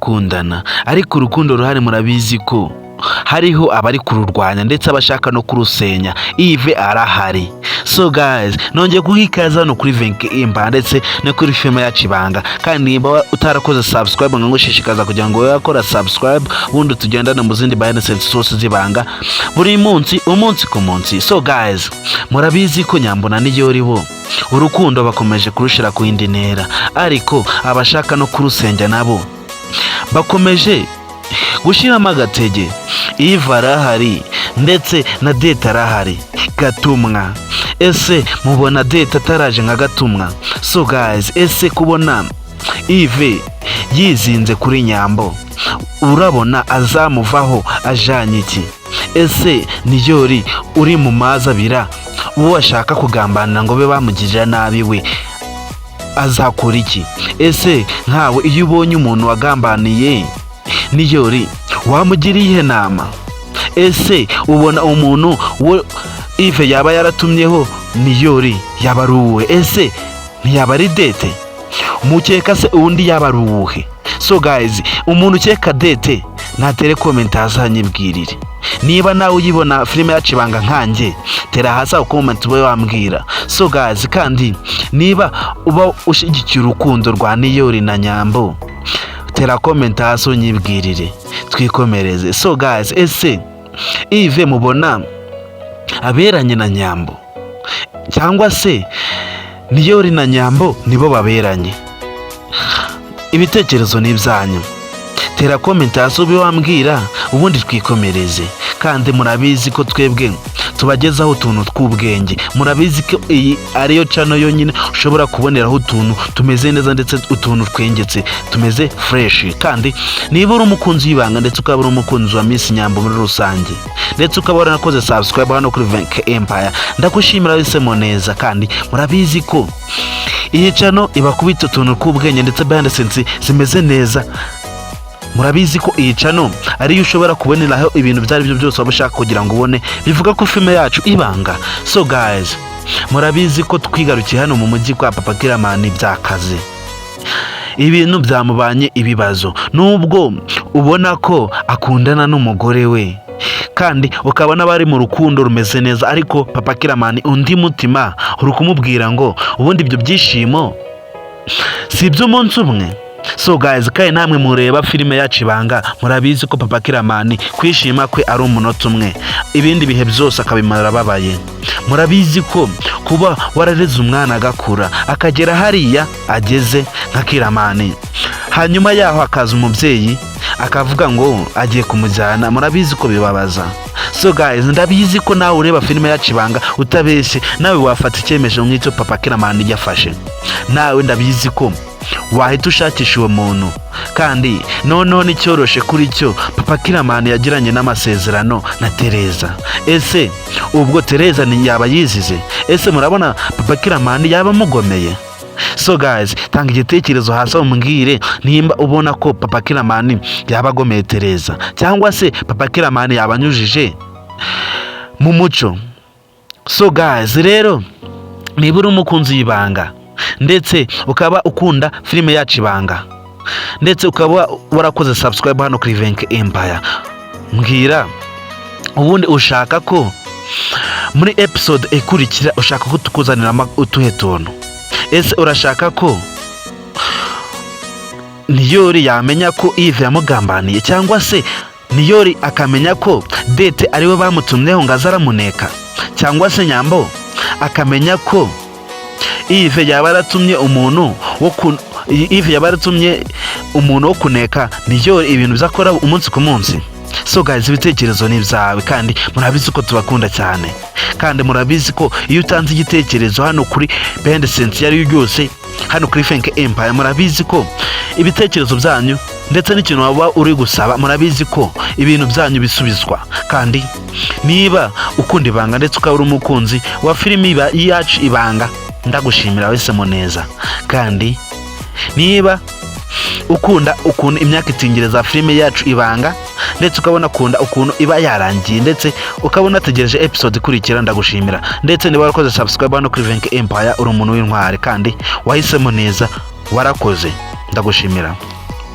barakundana, ariko urukundo ruhari murabizi ko hariho abari kururwanya ndetse abashaka no kurusenya. Yves arahari. So guys, nongeye kuhikaza hano kuri Venke Empire ndetse no kuri filime yacu Ibanga, kandi niba utarakoze subscribe ngushishikaza kugira ngo yakora subscribe, ubundi tugendana mu zindi behind the scenes zose z'Ibanga buri munsi umunsi ku munsi. So guys, murabizi ko Nyambo na Niyori bo urukundo bakomeje kurushira ku yindi ntera, ariko abashaka no kurusenya nabo bakomeje gushiramo agatege. Yves arahari ndetse na Date arahari. Gatumwa, ese mubona Date ataraje nka Gatumwa? So guys, ese kubona Yves yizinze kuri Nyambo urabona azamuvaho ajanye iki? Ese Niyori uri mu mazabira uwo ashaka kugambanira ngo be bamugirira nabi we azakora iki? Ese nkawe iyo ubonye umuntu wagambaniye Niyori wamugiriye nama? Ese ubona umuntu wo Yves yaba yaratumyeho Niyori yaba ari uwe? Ese ntiyaba ari Date? Mukeka se undi yaba ari uwuhe? So guys, umuntu ukeka Date natere comment hasi anyibwirire. Niba nawe uyibona filime yacu Ibanga nkanjye, tera hasi comment ube wambwira. So guys, kandi niba uba ushigikira urukundo rwa Niyori na Nyambo, tera comment hasi unyibwirire twikomereze. So guys, ese Yves mubona aberanye na Nyambo cyangwa se Niyori na Nyambo nibo baberanye? Ibitekerezo ni ibyanyu, tera comment hasi ube wambwira ubundi twikomereze. Kandi murabizi ko twebwe tubagezaho utuntu tw'ubwenge. Murabizi ko iyi ariyo channel yonyine ushobora kuboneraho utuntu tumeze neza ndetse utuntu twengetse tumeze fresh. Kandi niba uri umukunzi w'Ibanga ndetse ukaba uri umukunzi wa Miss Nyambo muri rusange ndetse ukaba waranakoze subscribe hano kuri Venke Empire, ndakushimira wisemo neza. Kandi murabizi ko iyi channel ibakubita utuntu tw'ubwenge ndetse behind the scenes zimeze neza. Murabizi ko iyi channel ariyo ushobora kuboneraho ibintu byari byo byose waba ushaka kugira ngo ubone bivuga ko filime yacu Ibanga. So guys, murabizi ko twigarukiye hano mu mujyi kwa Papa Kiramani byakaze, ibintu byamubanye ibibazo. Nubwo ubona ko akundana n'umugore we kandi ukabona bari mu rukundo rumeze neza, ariko Papa Kiramani undi mutima uri kumubwira ngo ubundi ibyo byishimo si iby'umunsi umwe. So guys, kandi namwe mureba filime yacu Ibanga murabizi ko Papa Kiramani kwishima kwe ari umunota umwe, ibindi bihe byose akabimara babaye. Murabizi ko kuba warareze umwana agakura akagera hariya ageze nka Kiramani, hanyuma yaho akaza umubyeyi akavuga ngo agiye kumujyana, murabizi ko bibabaza. So guys, ndabizi ko nawe ureba filime yacu Ibanga utabeshye nawe wafata icyemezo nk'icyo Papa Kiramani yafashe. Nawe ndabizi ko wahita ushakisha uwo muntu, kandi noneho nicyoroshe kuri cyo Papa Kiramani yagiranye n'amasezerano na Tereza. Ese ubwo Tereza ni yaba yizize? Ese murabona Papa Kiramani yaba mugomeye? So guys, tanga igitekerezo hasi umbwire nimba ubona ko Papa Kiramani yaba agomeye Tereza cyangwa se Papa Kiramani yabanyujije mu muco. So guys, rero niba uri umukunzi w'Ibanga ndetse ukaba ukunda filime yacu Ibanga ndetse ukaba warakoze subscribe hano kuri Venke Empire, mbwira ubundi ushaka ko muri episode ikurikira ushaka ko tukuzanira utuhe tuntu. Ese urashaka ko Niyori yamenya ko Yves yamugambaniye cyangwa se Niyori akamenya ko Date ariwe bamutumyeho ngo azaramuneka, cyangwa se Nyambo akamenya ko Yves yaba yaratumye umuntu wo kuneka Niyori ibintu byakora umunsi ku munsi? So guys, ibitekerezo ni byawe, kandi murabizi ko tubakunda cyane. Kandi murabizi ko iyo utanze igitekerezo hano kuri behind the scenes yari yose hano kuri Venke Empire, murabizi ko ibitekerezo byanyu ndetse n'ikintu waba uri gusaba murabizi ko ibintu byanyu bisubizwa. Kandi niba ukunda Ibanga ndetse ukaba uri umukunzi wa filime yacu Ibanga, ndagushimira wisemo neza. Kandi niba ukunda imyaka itingereza filime yacu Ibanga ndetse ukabona kunda ukuntu iba yarangiye ndetse ukabona ategereje episode ikurikira, ndagushimira. Ndetse niba warakoze subscribe hano kuri Venke Empire uri umuntu w'intwari kandi wahisemo neza, warakoze, ndagushimira.